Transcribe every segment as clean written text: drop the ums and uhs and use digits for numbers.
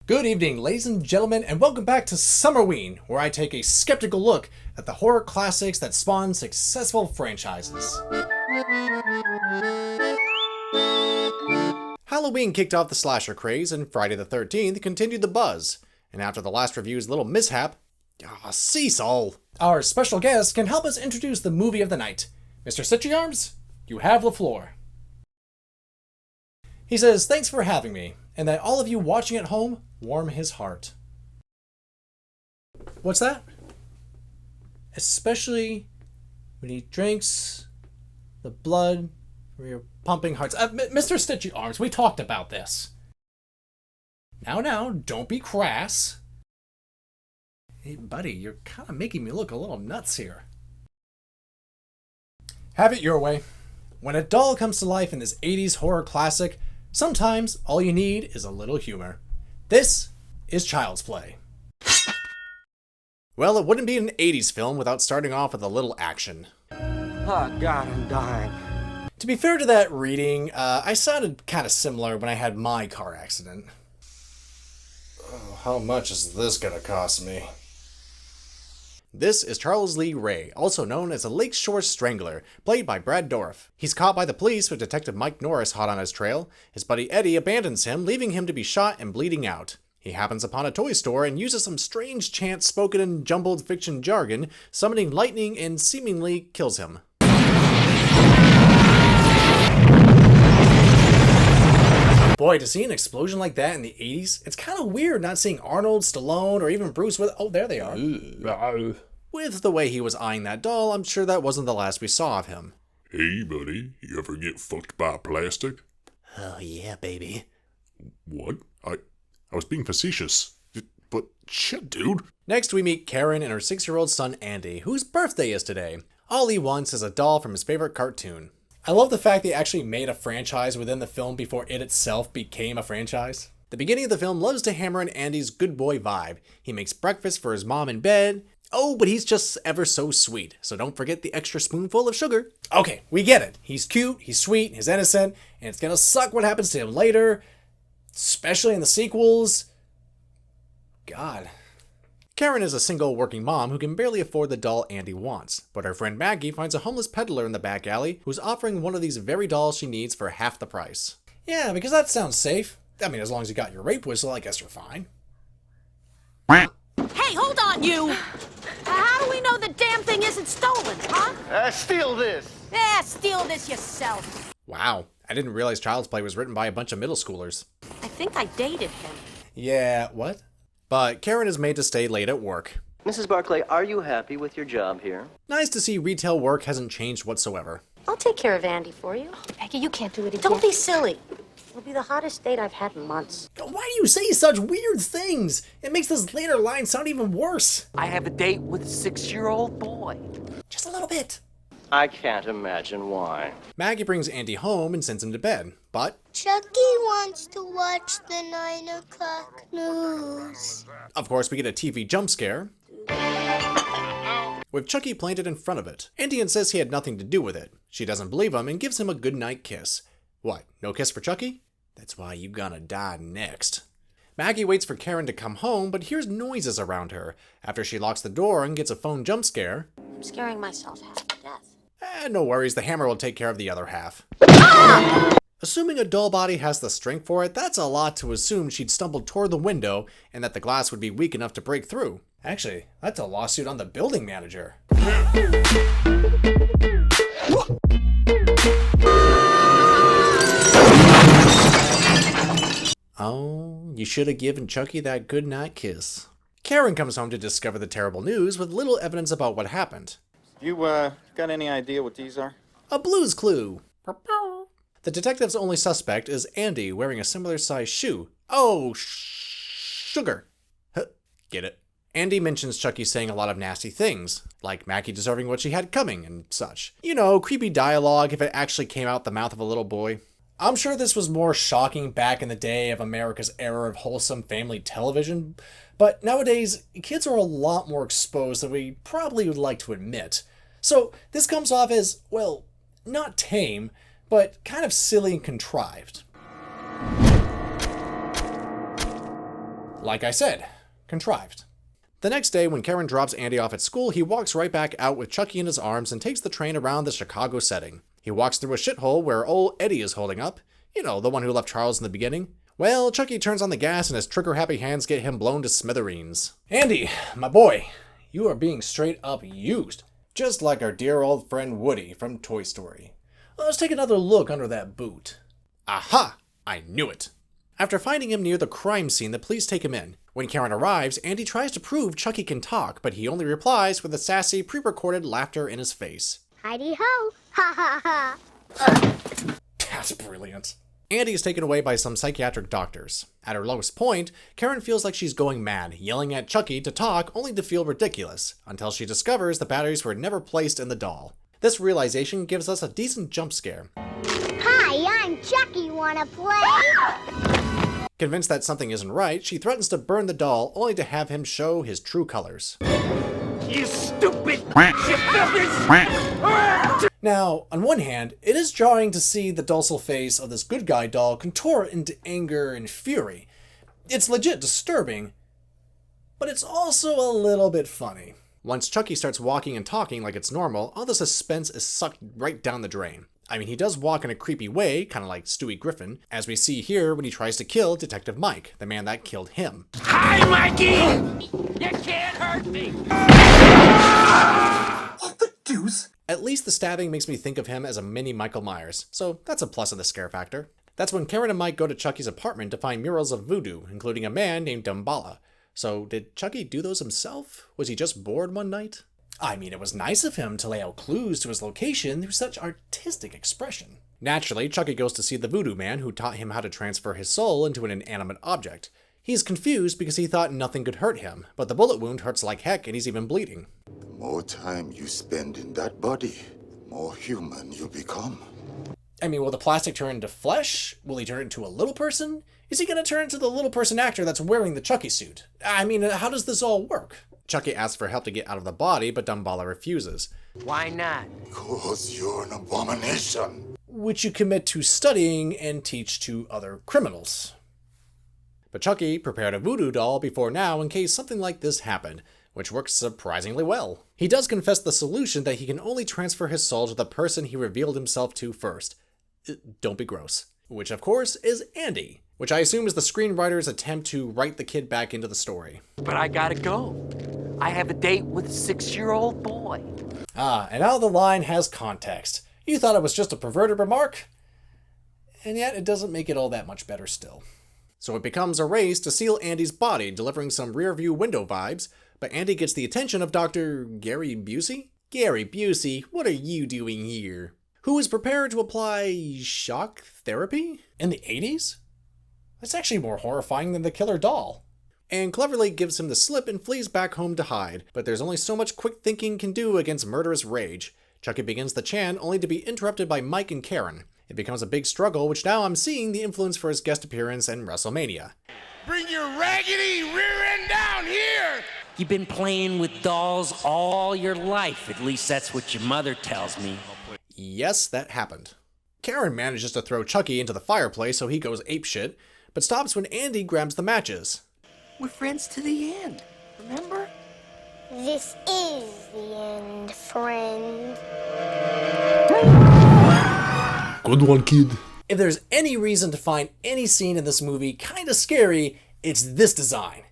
Good evening, ladies and gentlemen, and welcome back to Summerween, where I take a skeptical look at the horror classics that spawn successful franchises. Halloween kicked off the slasher craze, and Friday the 13th continued the buzz. And after the last review's little mishap, Cecil, our special guest, can help us introduce the movie of the night. Mr. Stitchy Arms, you have the floor. He says, thanks for having me, and that all of you watching at home warm his heart. What's that? Especially when he drinks the blood from your pumping hearts. Mr. Stitchy Arms, we talked about this. Now, don't be crass. Hey, buddy, you're kind of making me look a little nuts here. Have it your way. When a doll comes to life in this 80s horror classic, sometimes all you need is a little humor. This is Child's Play. Well, it wouldn't be an 80s film without starting off with a little action. Oh God, I'm dying. To be fair to that reading, I sounded kind of similar when I had my car accident. Oh, how much is this gonna cost me? This is Charles Lee Ray, also known as the Lakeshore Strangler, played by Brad Dourif. He's caught by the police with Detective Mike Norris hot on his trail. His buddy Eddie abandons him, leaving him to be shot and bleeding out. He happens upon a toy store and uses some strange chants spoken in jumbled fiction jargon, summoning lightning and seemingly kills him. Boy, to see an explosion like that in the 80s, it's kind of weird not seeing Arnold, Stallone, or even Bruce with... Oh, there they are. With the way he was eyeing that doll, I'm sure that wasn't the last we saw of him. Hey, buddy, you ever get fucked by plastic? Oh, yeah, baby. What? I was being facetious. But shit, dude. Next, we meet Karen and her 6-year-old son, Andy, whose birthday is today. All he wants is a doll from his favorite cartoon. I love the fact they actually made a franchise within the film before it itself became a franchise. The beginning of the film loves to hammer in Andy's good boy vibe. He makes breakfast for his mom in bed. Oh, but he's just ever so sweet, so don't forget the extra spoonful of sugar. Okay, we get it. He's cute, he's sweet, he's innocent, and it's gonna suck what happens to him later, especially in the sequels. God. Karen is a single working mom who can barely afford the doll Andy wants, but her friend Maggie finds a homeless peddler in the back alley who's offering one of these very dolls she needs for half the price. Yeah, because that sounds safe. I mean, as long as you got your rape whistle, I guess you're fine. Hey, hold on, you! How do we know the damn thing isn't stolen, huh? Steal this. Yeah, steal this yourself. Wow, I didn't realize Child's Play was written by a bunch of middle schoolers. I think I dated him. Yeah, what? But Karen is made to stay late at work. Mrs. Barclay, are you happy with your job here? Nice to see retail work hasn't changed whatsoever. I'll take care of Andy for you. Peggy, you can't do it again. Don't be silly. It'll be the hottest date I've had in months. Why do you say such weird things? It makes this later line sound even worse. I have a date with a 6-year-old boy. Just a little bit. I can't imagine why. Maggie brings Andy home and sends him to bed, but... Chucky wants to watch the 9 o'clock news. Of course, we get a TV jump scare, with Chucky planted in front of it. Andy insists he had nothing to do with it. She doesn't believe him and gives him a goodnight kiss. What, no kiss for Chucky? That's why you gonna die next. Maggie waits for Karen to come home, but hears noises around her. After she locks the door and gets a phone jump scare... I'm scaring myself half to death. No worries, the hammer will take care of the other half. Assuming a doll body has the strength for it, that's a lot to assume she'd stumbled toward the window and that the glass would be weak enough to break through. Actually, that's a lawsuit on the building manager. Oh, you should have given Chucky that goodnight kiss. Karen comes home to discover the terrible news with little evidence about what happened. You, got any idea what these are? A Blue's Clue. The detective's only suspect is Andy wearing a similar sized shoe. Oh, sugar. Huh, get it. Andy mentions Chucky saying a lot of nasty things, like Maggie deserving what she had coming and such. You know, creepy dialogue if it actually came out the mouth of a little boy. I'm sure this was more shocking back in the day of America's era of wholesome family television, but nowadays, kids are a lot more exposed than we probably would like to admit. So this comes off as, well, not tame, but kind of silly and contrived. Like I said, contrived. The next day, when Karen drops Andy off at school, he walks right back out with Chucky in his arms and takes the train around the Chicago setting. He walks through a shithole where old Eddie is holding up. You know, the one who left Charles in the beginning. Well, Chucky turns on the gas and his trigger-happy hands get him blown to smithereens. Andy, my boy, you are being straight up used. Just like our dear old friend Woody from Toy Story. Let's take another look under that boot. Aha! I knew it. After finding him near the crime scene, the police take him in. When Karen arrives, Andy tries to prove Chucky can talk, but he only replies with a sassy, pre-recorded laughter in his face. Heidi-ho! Ha ha ha! That's brilliant. Andy is taken away by some psychiatric doctors. At her lowest point, Karen feels like she's going mad, yelling at Chucky to talk only to feel ridiculous, until she discovers the batteries were never placed in the doll. This realization gives us a decent jump scare. Hi, I'm Chucky. Wanna play? Convinced that something isn't right, she threatens to burn the doll, only to have him show his true colors. You stupid! Now, on one hand, it is jarring to see the docile face of this good guy doll contort into anger and fury. It's legit disturbing, but it's also a little bit funny. Once Chucky starts walking and talking like it's normal, all the suspense is sucked right down the drain. I mean, he does walk in a creepy way, kind of like Stewie Griffin, as we see here when he tries to kill Detective Mike, the man that killed him. Hi, Mikey! You can't hurt me! What the deuce? At least the stabbing makes me think of him as a mini Michael Myers, so that's a plus of the scare factor. That's when Karen and Mike go to Chucky's apartment to find murals of voodoo, including a man named Dumbala. So did Chucky do those himself? Was he just bored one night? I mean, it was nice of him to lay out clues to his location through such artistic expression. Naturally, Chucky goes to see the voodoo man who taught him how to transfer his soul into an inanimate object. He's confused because he thought nothing could hurt him, but the bullet wound hurts like heck and he's even bleeding. The more time you spend in that body, the more human you become. I mean, will the plastic turn into flesh? Will he turn into a little person? Is he going to turn into the little person actor that's wearing the Chucky suit? I mean, how does this all work? Chucky asks for help to get out of the body, but Dumbala refuses. Why not? Because you're an abomination. Which you commit to studying and teach to other criminals. But Chucky prepared a voodoo doll before now in case something like this happened, which works surprisingly well. He does confess the solution that he can only transfer his soul to the person he revealed himself to first. Don't be gross. Which, of course, is Andy, which I assume is the screenwriter's attempt to write the kid back into the story. But I gotta go. I have a date with a 6-year-old boy. Ah, and now the line has context. You thought it was just a perverted remark? And yet it doesn't make it all that much better still. So it becomes a race to seal Andy's body, delivering some rear-view window vibes, but Andy gets the attention of Dr. Gary Busey? Gary Busey, what are you doing here? Who is prepared to apply shock therapy? In the 80s? That's actually more horrifying than the killer doll. And cleverly gives him the slip and flees back home to hide, but there's only so much quick thinking can do against murderous rage. Chucky begins the chant only to be interrupted by Mike and Karen. It becomes a big struggle, which now I'm seeing the influence for his guest appearance in WrestleMania. Bring your raggedy rear end down here! You've been playing with dolls all your life. At least that's what your mother tells me. Yes, that happened. Karen manages to throw Chucky into the fireplace so he goes apeshit, but stops when Andy grabs the matches. We're friends to the end, remember? This is the end, friend. Good one, kid. If there's any reason to find any scene in this movie kinda scary, it's this design.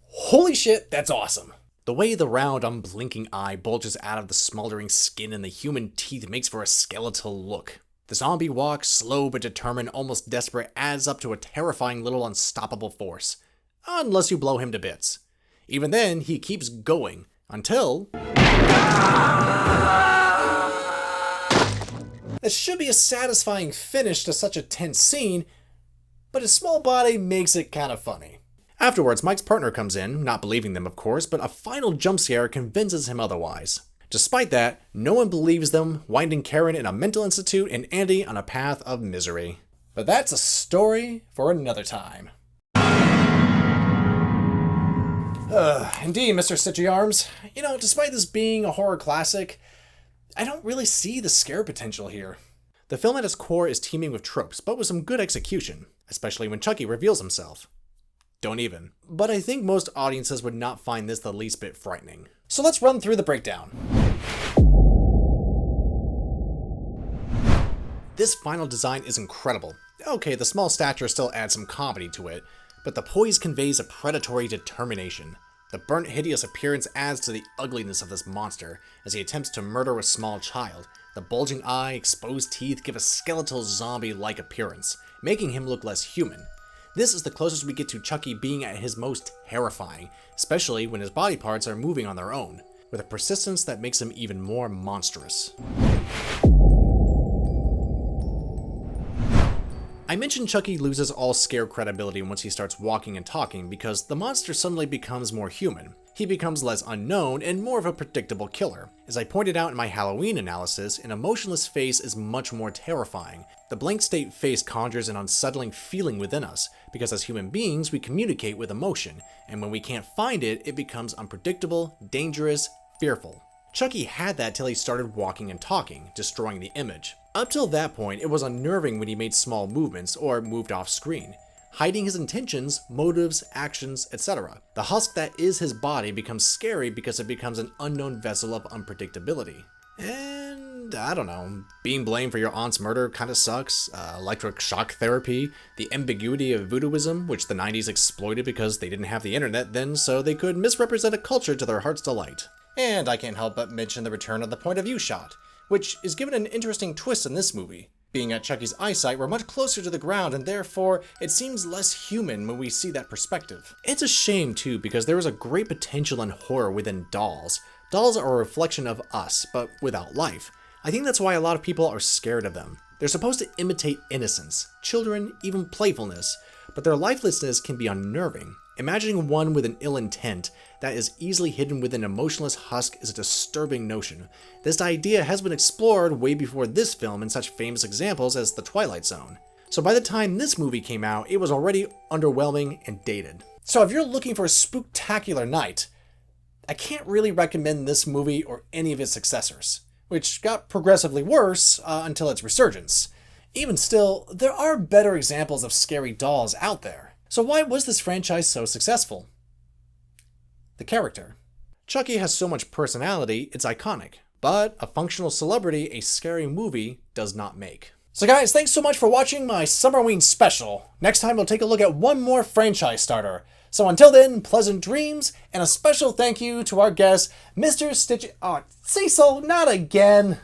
Holy shit, that's awesome. The way the round, unblinking eye bulges out of the smoldering skin and the human teeth makes for a skeletal look. The zombie walk, slow but determined, almost desperate, adds up to a terrifying little unstoppable force. Unless you blow him to bits. Even then, he keeps going, until... That should be a satisfying finish to such a tense scene, but his small body makes it kind of funny. Afterwards, Mike's partner comes in, not believing them of course, but a final jump scare convinces him otherwise. Despite that, no one believes them, winding Karen in a mental institute and Andy on a path of misery. But that's a story for another time. Indeed, Mr. Stitchy Arms. You know, despite this being a horror classic, I don't really see the scare potential here. The film at its core is teeming with tropes, but with some good execution, especially when Chucky reveals himself. Don't even. But I think most audiences would not find this the least bit frightening. So let's run through the breakdown. This final design is incredible. Okay, the small stature still adds some comedy to it, but the poise conveys a predatory determination. The burnt, hideous appearance adds to the ugliness of this monster as he attempts to murder a small child. The bulging eye, exposed teeth give a skeletal zombie-like appearance, making him look less human. This is the closest we get to Chucky being at his most terrifying, especially when his body parts are moving on their own, with a persistence that makes him even more monstrous. I mentioned Chucky loses all scare credibility once he starts walking and talking because the monster suddenly becomes more human. He becomes less unknown and more of a predictable killer. As I pointed out in my Halloween analysis, an emotionless face is much more terrifying. The blank state face conjures an unsettling feeling within us, because as human beings we communicate with emotion, and when we can't find it, it becomes unpredictable, dangerous, fearful. Chucky had that till he started walking and talking, destroying the image. Up till that point, it was unnerving when he made small movements or moved off screen, hiding his intentions, motives, actions, etc. The husk that is his body becomes scary because it becomes an unknown vessel of unpredictability. And I don't know, being blamed for your aunt's murder kinda sucks, electric shock therapy, the ambiguity of voodooism, which the 90s exploited because they didn't have the internet then, so they could misrepresent a culture to their heart's delight. And I can't help but mention the return of the point of view shot, which is given an interesting twist in this movie. Being at Chucky's eyesight, we're much closer to the ground, and therefore, it seems less human when we see that perspective. It's a shame too, because there is a great potential in horror within dolls. Dolls are a reflection of us, but without life. I think that's why a lot of people are scared of them. They're supposed to imitate innocence, children, even playfulness, but their lifelessness can be unnerving. Imagining one with an ill intent that is easily hidden within an emotionless husk is a disturbing notion. This idea has been explored way before this film in such famous examples as The Twilight Zone. So by the time this movie came out, it was already underwhelming and dated. So if you're looking for a spooktacular night, I can't really recommend this movie or any of its successors, which got progressively worse until its resurgence. Even still, there are better examples of scary dolls out there. So why was this franchise so successful? The character. Chucky has so much personality, it's iconic. But a functional celebrity a scary movie does not make. So guys, thanks so much for watching my Summerween special. Next time we'll take a look at one more franchise starter. So until then, pleasant dreams, and a special thank you to our guest, Mr. Stitch... Oh, Cecil, not again!